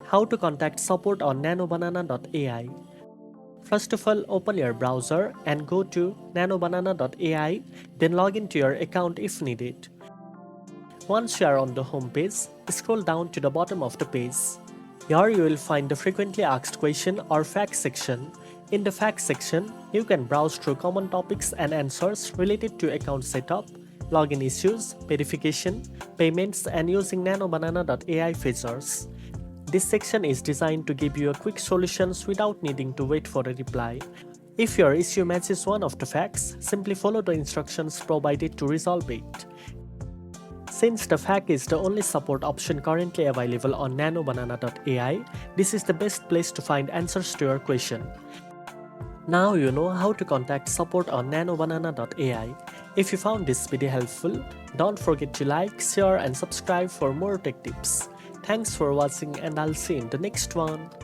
How to contact support on NanoBanana.ai. First of all, open your browser and go to NanoBanana.ai, then log into your account if needed. Once you are on the home page, scroll down to the bottom of the page. Here you will find the frequently asked question or facts section. In the facts section, you can browse through common topics and answers related to account setup, login issues, verification, payments, and using NanoBanana.ai features. This section is designed to give you a quick solutions without needing to wait for a reply. If your issue matches one of the facts, simply follow the instructions provided to resolve it. Since the FAQ is the only support option currently available on NanoBanana.ai, this is the best place to find answers to your question. Now you know how to contact support on NanoBanana.ai. If you found this video helpful, don't forget to like, share and subscribe for more tech tips. Thanks for watching and I'll see you in the next one.